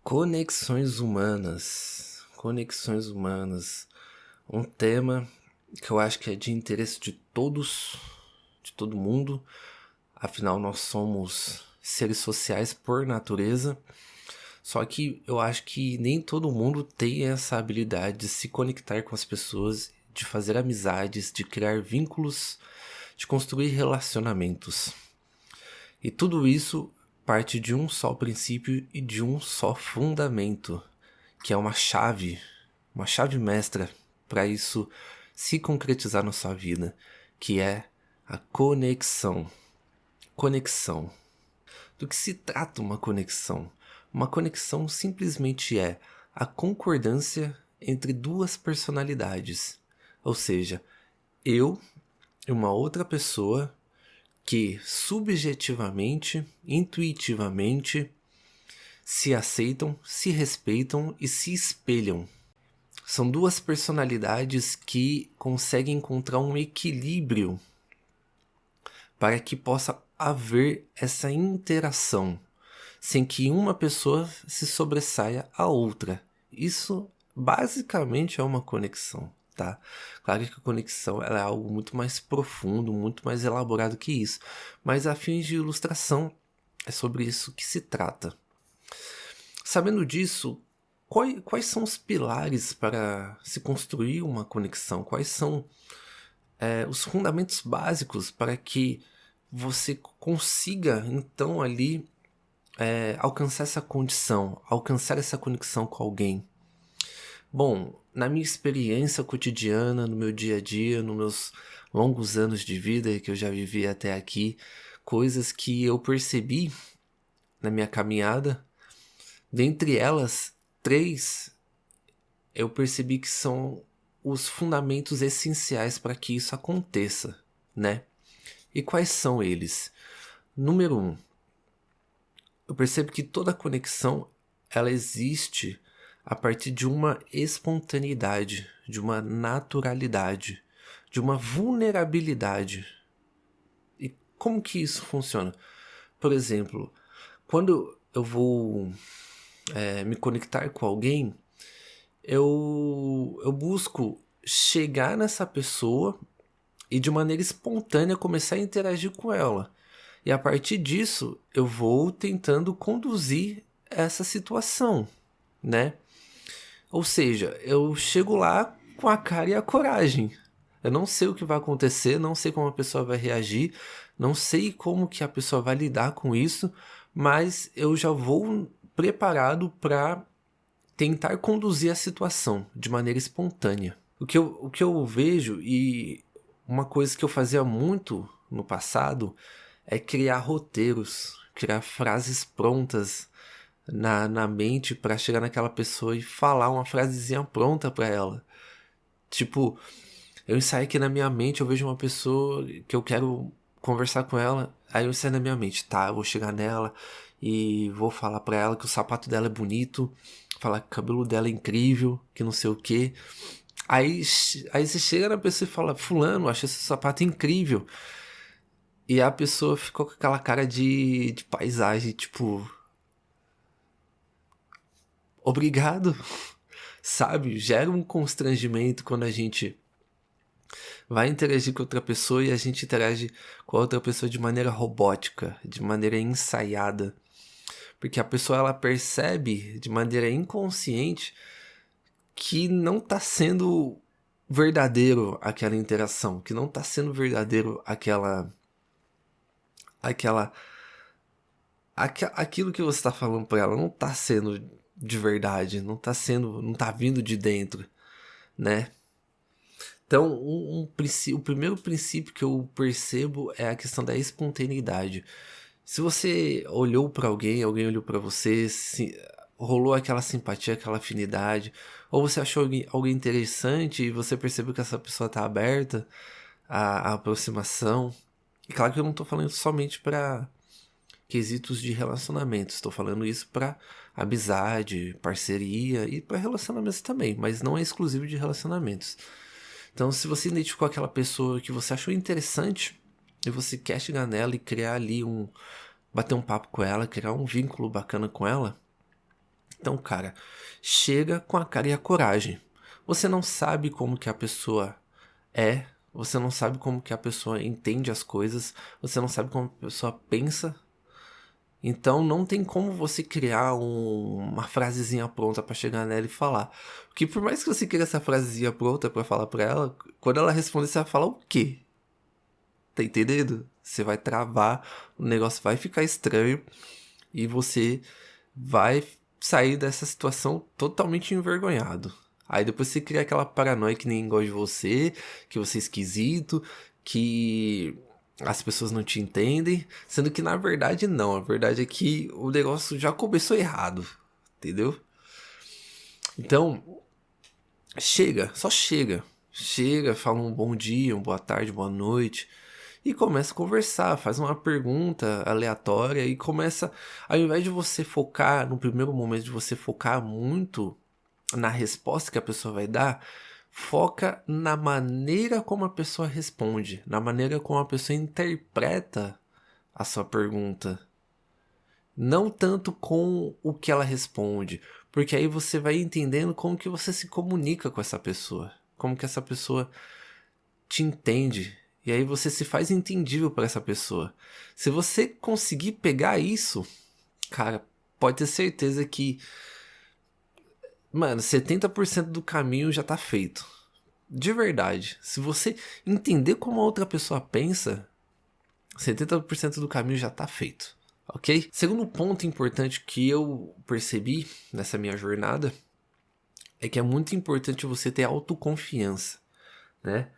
Conexões humanas. Conexões humanas. Um tema que eu acho que é de interesse de todos, de todo mundo. Afinal, nós somos seres sociais por natureza. Só que eu acho que nem todo mundo tem essa habilidade de se conectar com as pessoas, de fazer amizades, de criar vínculos, de construir relacionamentos. E tudo isso parte de um só princípio e de um só fundamento, que é uma chave mestra para isso se concretizar na sua vida, que é a conexão. Conexão. Do que se trata uma conexão? Uma conexão simplesmente é a concordância entre duas personalidades, ou seja, eu e uma outra pessoa que subjetivamente, intuitivamente, se aceitam, se respeitam e se espelham. São duas personalidades que conseguem encontrar um equilíbrio para que possa haver essa interação, sem que uma pessoa se sobressaia à outra. Isso basicamente é uma conexão, tá? Claro que a conexão ela é algo muito mais profundo, muito mais elaborado que isso, mas a fins de ilustração é sobre isso que se trata. Sabendo disso, quais são os pilares para se construir uma conexão? Quais são os fundamentos básicos para que você consiga, então, ali alcançar essa condição, alcançar essa conexão com alguém? Bom, na minha experiência cotidiana, no meu dia a dia, nos meus longos anos de vida que eu já vivi até aqui, coisas que eu percebi na minha caminhada, dentre elas, três eu percebi que são os fundamentos essenciais para que isso aconteça, né? E quais são eles? Número um, eu percebo que toda conexão ela existe a partir de uma espontaneidade, de uma naturalidade, de uma vulnerabilidade. E como que isso funciona? Por exemplo, quando eu vou me conectar com alguém, eu busco chegar nessa pessoa e de maneira espontânea começar a interagir com ela. E a partir disso, eu vou tentando conduzir essa situação, né? Ou seja, eu chego lá com a cara e a coragem. Eu não sei o que vai acontecer, não sei como a pessoa vai reagir, não sei como que a pessoa vai lidar com isso, mas eu já vou preparado para tentar conduzir a situação de maneira espontânea. O que eu vejo, e uma coisa que eu fazia muito no passado, é criar roteiros, criar frases prontas na mente para chegar naquela pessoa e falar uma frasezinha pronta para ela. Tipo, eu ensaio aqui na minha mente, eu vejo uma pessoa que eu quero conversar com ela, aí eu ensaio na minha mente, tá, eu vou chegar nela e vou falar pra ela que o sapato dela é bonito, falar que o cabelo dela é incrível, que não sei o que. Aí você chega na pessoa e fala, fulano, achei esse sapato incrível. E a pessoa ficou com aquela cara de paisagem, tipo, obrigado, sabe? Gera um constrangimento quando a gente vai interagir com outra pessoa e a gente interage com a outra pessoa de maneira robótica, de maneira ensaiada. Porque a pessoa ela percebe de maneira inconsciente que não está sendo verdadeiro aquela interação, que não está sendo verdadeiro aquela aquilo que você está falando para ela não está sendo de verdade, não tá vindo de dentro, né? Então, o primeiro princípio que eu percebo é a questão da espontaneidade. Se você olhou para alguém, alguém olhou para você, rolou aquela simpatia, aquela afinidade, ou você achou alguém interessante e você percebeu que essa pessoa está aberta à aproximação. E claro que eu não estou falando somente para quesitos de relacionamento, estou falando isso para amizade, parceria e para relacionamentos também, mas não é exclusivo de relacionamentos. Então, se você identificou aquela pessoa que você achou interessante e você quer chegar nela e criar ali bater um papo com ela, criar um vínculo bacana com ela, Então, cara, chega com a cara e a coragem. Você não sabe como que a pessoa é, você não sabe como que a pessoa entende as coisas, você não sabe como a pessoa pensa. Então não tem como você criar uma frasezinha pronta pra chegar nela e falar. Porque por mais que você crie essa frasezinha pronta pra falar pra ela, quando ela responder, você vai falar o quê? Tá entendendo? Você vai travar, o negócio vai ficar estranho e você vai sair dessa situação totalmente envergonhado. Aí depois você cria aquela paranoia que ninguém gosta de você é esquisito, que as pessoas não te entendem, sendo que na verdade não, a verdade é que o negócio já começou errado, entendeu? Então, chega, só chega. Chega, fala um bom dia, uma boa tarde, boa noite e começa a conversar, faz uma pergunta aleatória e começa, ao invés de você focar, no primeiro momento de você focar muito na resposta que a pessoa vai dar, foca na maneira como a pessoa responde, na maneira como a pessoa interpreta a sua pergunta. Não tanto com o que ela responde, porque aí você vai entendendo como que você se comunica com essa pessoa, como que essa pessoa te entende, e aí você se faz entendível para essa pessoa. Se você conseguir pegar isso, cara, pode ter certeza que, mano, 70% do caminho já tá feito. De verdade. Se você entender como a outra pessoa pensa, 70% do caminho já tá feito. Ok? Segundo ponto importante que eu percebi nessa minha jornada é que é muito importante você ter autoconfiança, né?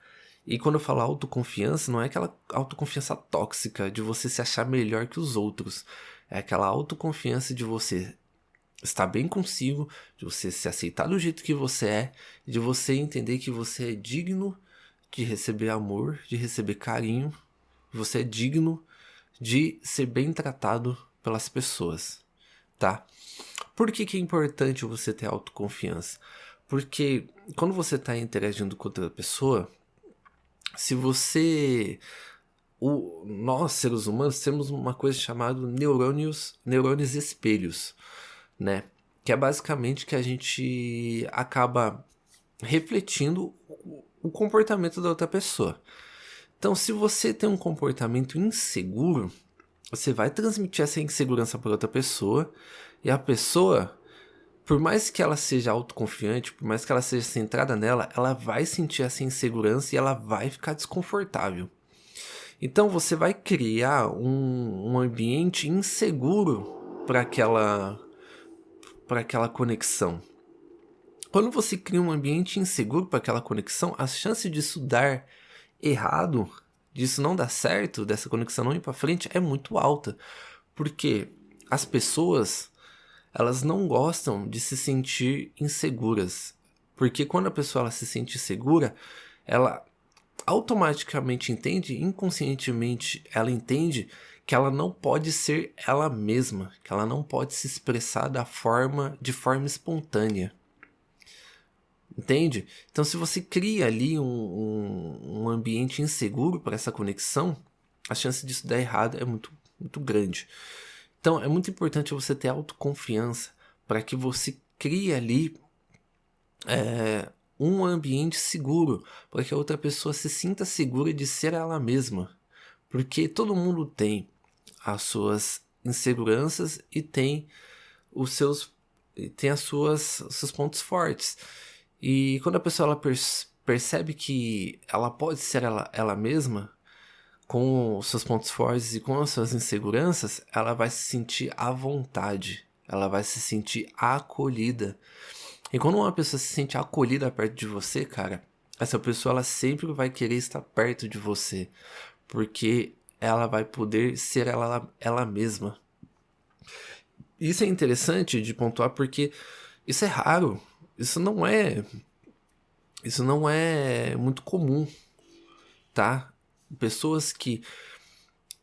E quando eu falo autoconfiança, não é aquela autoconfiança tóxica de você se achar melhor que os outros. É aquela autoconfiança de você estar bem consigo, de você se aceitar do jeito que você é, de você entender que você é digno de receber amor, de receber carinho, você é digno de ser bem tratado pelas pessoas, tá? Por que que é importante você ter autoconfiança? Porque quando você está interagindo com outra pessoa, se você nós seres humanos temos uma coisa chamada neurônios espelhos, né? Que é basicamente que a gente acaba refletindo o comportamento da outra pessoa. Então, se você tem um comportamento inseguro, você vai transmitir essa insegurança para outra pessoa, e a pessoa, por mais que ela seja autoconfiante, por mais que ela seja centrada nela, ela vai sentir essa insegurança e ela vai ficar desconfortável. Então você vai criar um ambiente inseguro para aquela conexão. Quando você cria um ambiente inseguro para aquela conexão, a chance disso dar errado, disso não dar certo, dessa conexão não ir para frente, é muito alta. Porque as pessoas, elas não gostam de se sentir inseguras. Porque quando a pessoa ela se sente insegura, ela automaticamente entende, inconscientemente ela entende que ela não pode ser ela mesma, que ela não pode se expressar de forma espontânea. Entende? Então, se você cria ali um ambiente inseguro para essa conexão, a chance disso dar errado é muito grande. Então, é muito importante você ter autoconfiança para que você crie ali um ambiente seguro, para que a outra pessoa se sinta segura de ser ela mesma. Porque todo mundo tem as suas inseguranças e tem os seus os seus pontos fortes. E quando a pessoa ela percebe que ela pode ser ela mesma, com os seus pontos fortes e com as suas inseguranças, ela vai se sentir à vontade, ela vai se sentir acolhida. E quando uma pessoa se sente acolhida perto de você, cara, essa pessoa ela sempre vai querer estar perto de você, porque ela vai poder ser ela mesma. Isso é interessante de pontuar porque isso é raro, isso não é, isso não é muito comum, tá? Pessoas que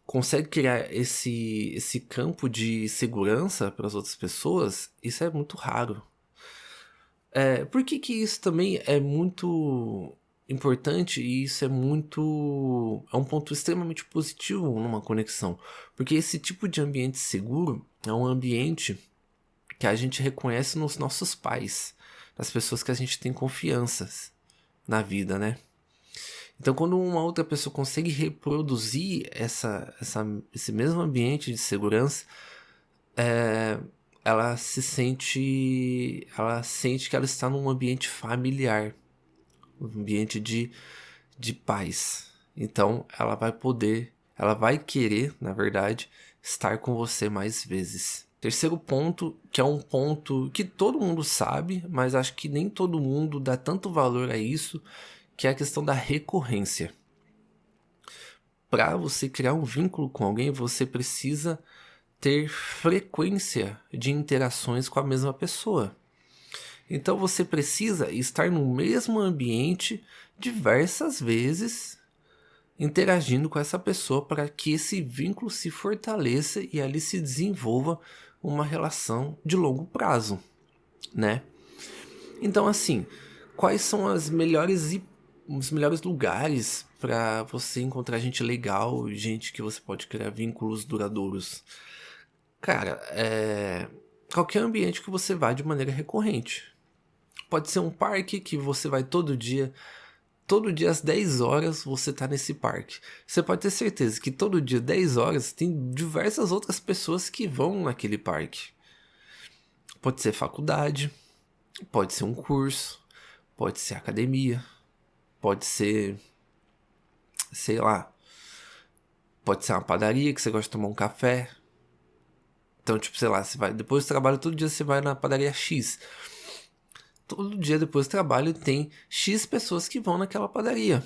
conseguem criar esse campo de segurança para as outras pessoas, isso é muito raro. Por que que isso também é muito importante e isso é um ponto extremamente positivo numa conexão? Porque esse tipo de ambiente seguro é um ambiente que a gente reconhece nos nossos pais, nas pessoas que a gente tem confiança na vida, né? Então, quando uma outra pessoa consegue reproduzir esse mesmo ambiente de segurança, ela sente que ela está num ambiente familiar, um ambiente de paz. Então, ela vai querer, na verdade, estar com você mais vezes. Terceiro ponto, que é um ponto que todo mundo sabe, mas acho que nem todo mundo dá tanto valor a isso, que é a questão da recorrência. Para você criar um vínculo com alguém, você precisa ter frequência de interações com a mesma pessoa. Então você precisa estar no mesmo ambiente diversas vezes, interagindo com essa pessoa para que esse vínculo se fortaleça e ali se desenvolva uma relação de longo prazo, né? Então, assim, quais são os melhores lugares para você encontrar gente legal, gente que você pode criar vínculos duradouros? Cara, qualquer ambiente que você vá de maneira recorrente. Pode ser um parque que você vai todo dia às 10 horas você tá nesse parque. Você pode ter certeza que todo dia, 10 horas, tem diversas outras pessoas que vão naquele parque. Pode ser faculdade, pode ser um curso, pode ser academia, pode ser, sei lá, pode ser uma padaria que você gosta de tomar um café. Então, tipo, sei lá, você vai, depois do trabalho, todo dia você vai na padaria X. Todo dia depois do trabalho tem X pessoas que vão naquela padaria,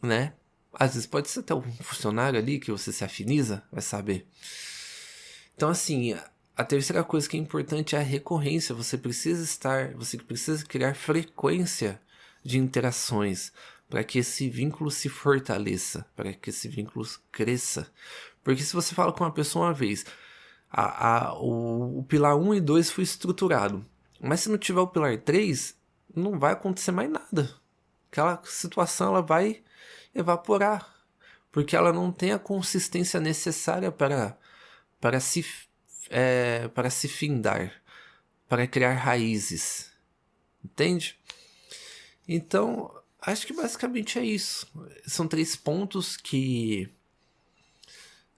né? Às vezes pode ser até um funcionário ali que você se afiniza, vai saber. Então, assim, a terceira coisa que é importante é a recorrência. Você precisa criar frequência de interações para que esse vínculo se fortaleça, para que esse vínculo cresça. Porque se você fala com uma pessoa uma vez, o pilar 1 e 2 foi estruturado, mas se não tiver o pilar 3, não vai acontecer mais nada. Aquela situação ela vai evaporar, porque ela não tem a consistência necessária para se findar, para criar raízes. Entende? Então, acho que basicamente é isso. São 3 pontos que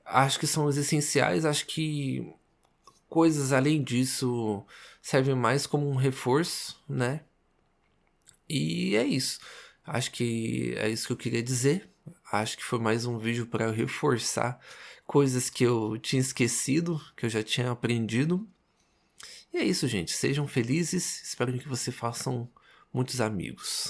acho que são os essenciais. Acho que coisas além disso servem mais como um reforço, né? E é isso. Acho que é isso que eu queria dizer. Acho que foi mais um vídeo para eu reforçar coisas que eu tinha esquecido, que eu já tinha aprendido. E é isso, gente. Sejam felizes. Espero que vocês façam muitos amigos.